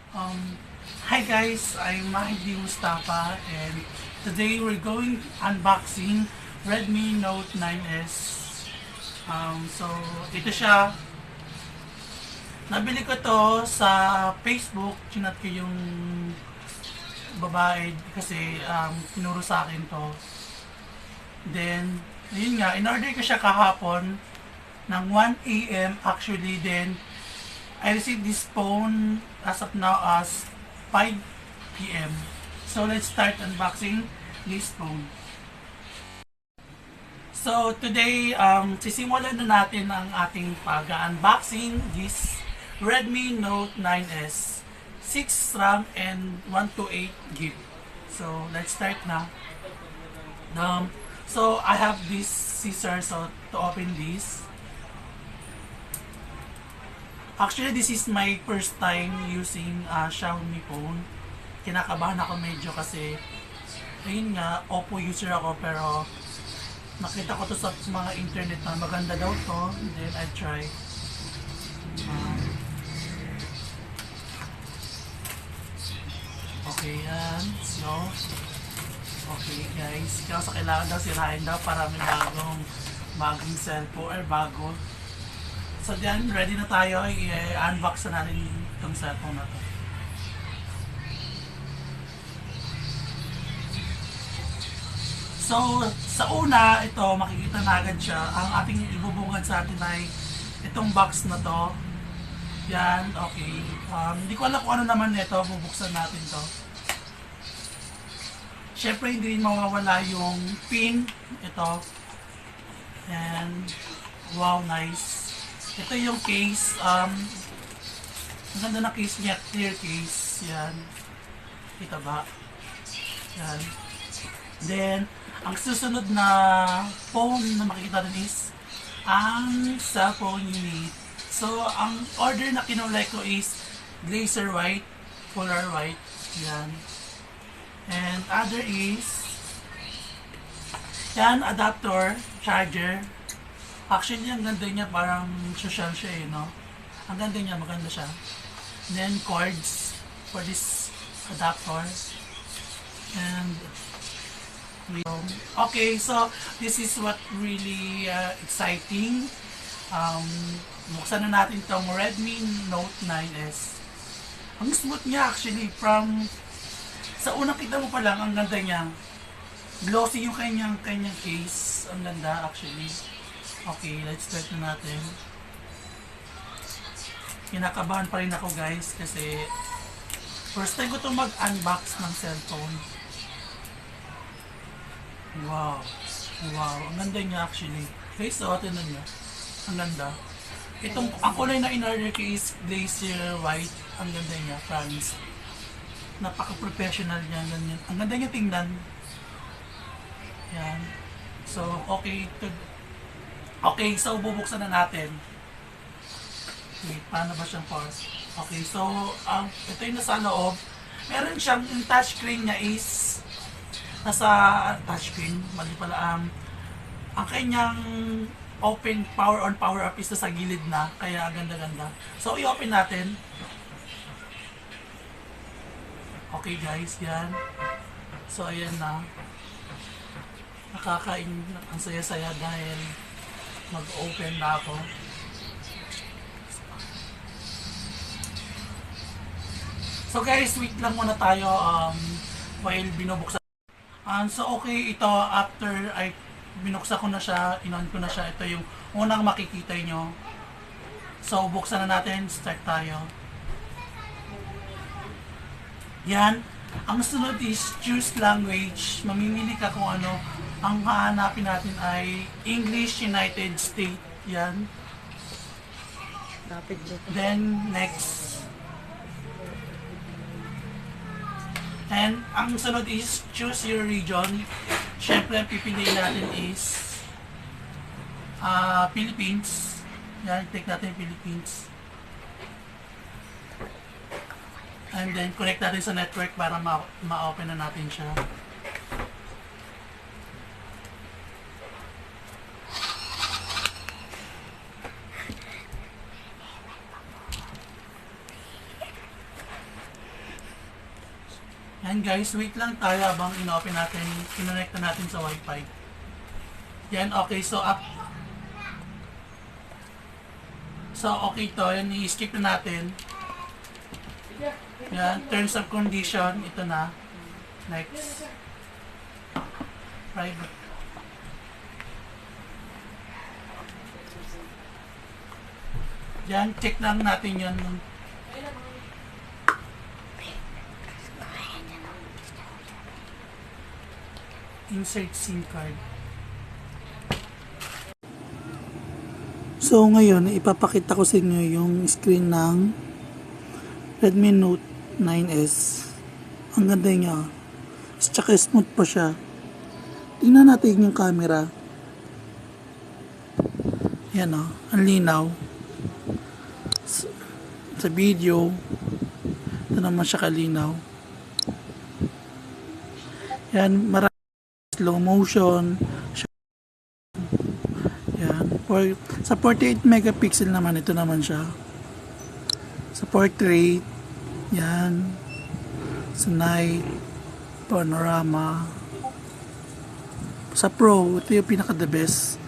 Um, Hi guys, I'm Mahdi Mustafa and today we're going unboxing Redmi Note 9S. So ito siya. Nabili ko to sa Facebook. Chinat ko yung babae kasi tinuro sa akin to. Then, yun nga, in-order ko siya kahapon ng 1 a.m. actually. Then, I received this phone as of now as 5 p.m. So let's start unboxing this phone. So today, sisimulan na natin ang ating pag-unboxing this Redmi Note 9S 6 RAM and 128 GB. So let's start na. So I have this scissors so to open this. Actually, this is my first time using Xiaomi phone. Kinakabahan ako medyo kasi, ayun nga, Oppo user ako pero nakita ko to sa mga internet na maganda daw to. Then I try. Okay, yan. So, okay guys. Kaya sa kailangan daw sirahin daw para may bagong cellphone or bago. So then, ready na tayo. I-unbox na natin itong cellphone na to. So, sa una, ito, makikita na agad siya. Ang ating ibubungad sa atin ay itong box na to. Yan, okay. Hindi ko alam kung ano naman ito. Bubuksan natin to. Siyempre, hindi rin mawawala yung pin. Ito. And, wow, nice. Ito yung case, ang ganda na case niya, clear case, yan. Kita ba? Yan. Then, ang susunod na phone na makikita rin is ang cellphone unit. So, ang order na kinulay ko is glazer white, polar white, yan. And other is, yan, adapter, charger. Actually, ang ganda niya, parang social siya eh, no? Ang ganda niya, maganda siya. And then, cords for this adapter. And, okay, so, this is what really exciting. Buksan na natin itong Redmi Note 9S. Ang smooth niya actually, sa unang kita mo pa lang, ang ganda niya. Glossy yung kanyang case. Ang ganda actually. Okay, let's start na natin. Kinakabahan pa rin ako guys kasi first time ko itong mag-unbox ng cellphone. Wow. Wow, ang ganda niya actually. Guys, so tingnan niyo. Ang ganda. Ang kulay na in-order ko is glacier white. Ang ganda niya, promise. Napaka-professional niya. Ang ganda niya tingnan. Yan. So, okay, so bubuksan na natin. Wait, paano ba siyang pause? Okay, so ito yung nasa loob. Meron siyang, yung touchscreen niya is nasa touchscreen, mali pala. Ang kanyang open, power on, power off is nasa gilid na, kaya ganda-ganda. So, i-open natin. Okay guys, yan. So, ayan na. Ang saya-saya dahil mag-open na ako. So guys, wait lang muna tayo while binubuksan. So okay, ito after ay binuksan ko na siya, inon ko na siya. Ito yung unang makikita nyo. So buksan na natin, start tayo. Yan. Ang sunod is choose language. Mamimili ka kung ano. Ang hahanapin natin ay English United States. Yan. Then, next. And, ang sunod is choose your region. Siyempre, ang pipiliin natin is Philippines. Yan, take natin Philippines. And then, connect natin sa network para ma-open na natin siya. Yan guys, wait lang tayo habang ino-open natin, kinonect natin sa wifi. Yan, okay, so okay to, yan, i-skip na natin. Yan, terms of condition, ito na. Next. Private. Yan, check lang natin yan. Insert SIM card. So ngayon, ipapakita ko sa inyo yung screen ng Redmi Note 9S. Ang ganda niya. Tsaka smooth pa siya. Tingnan natin yung camera. Yan o, ang linaw. Sa video, ito naman siya kalinaw. Yan, marami slow motion. Yan, sa 48 megapixel naman, ito naman siya. Sa portrait, yan. Sa night, panorama. Sa pro, ito yung pinaka the best.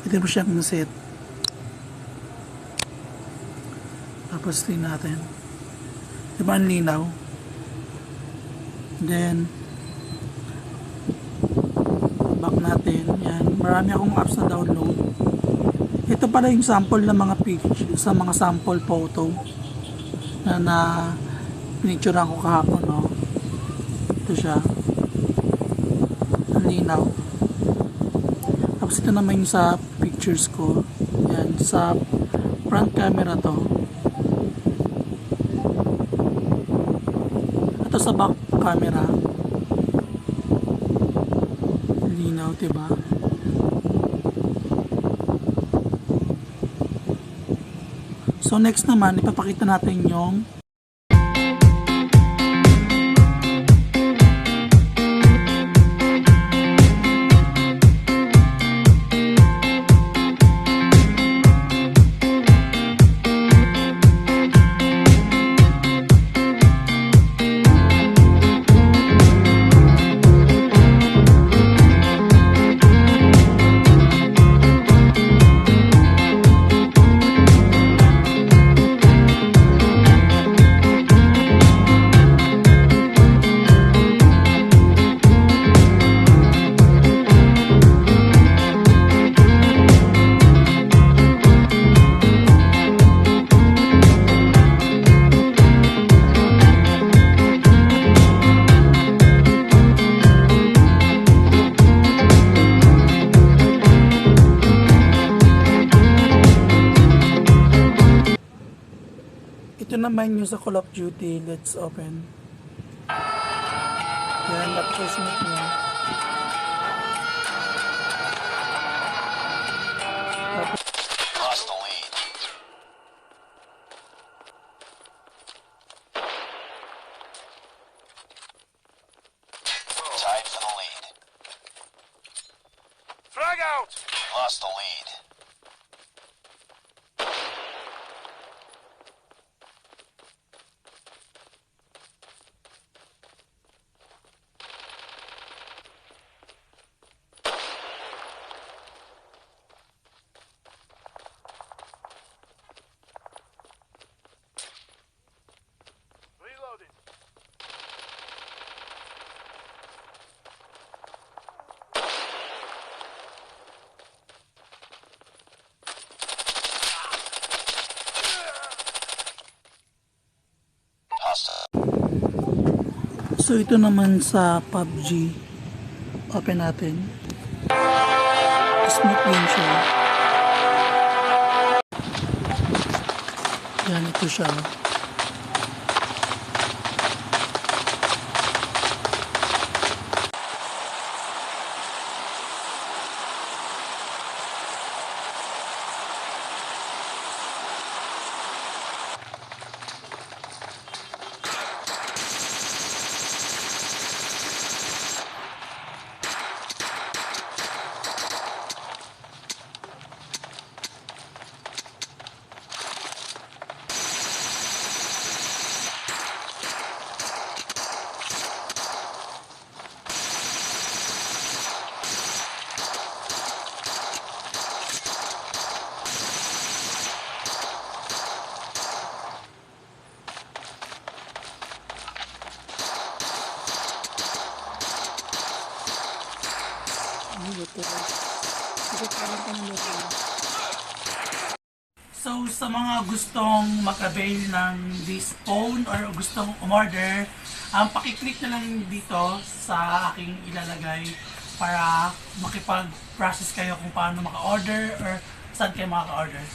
Ito mo siyang set. Tapos tingnan natin. Diba ang linaw? Then back natin. Yan. Marami akong apps na download. Ito pala yung sample ng mga picture sa mga sample photo na pinicturean ko kahapon, no? Ito siya. Ang linaw. Tapos ito naman yung sa pictures ko. Yan. Sa front camera to. Ito sa back camera. Linaw, diba? So next naman, ipapakita natin yung ito naman yung sa Call of Duty. Let's open. Yan, napaka-smooth niya. Lost the lead. Tied for the lead. Frag out! Lost the lead. Reloading. So ito naman sa PUBG. Open natin. Smooth din siya. Yan, ito siya. Betul. Itu parang pangalan. So, sa mga gustong mag-avail ng this phone or gustong umorder, pakiclick na lang dito sa aking ilalagay para makipag-process kayo kung paano maka-order or saan kayo maka-order.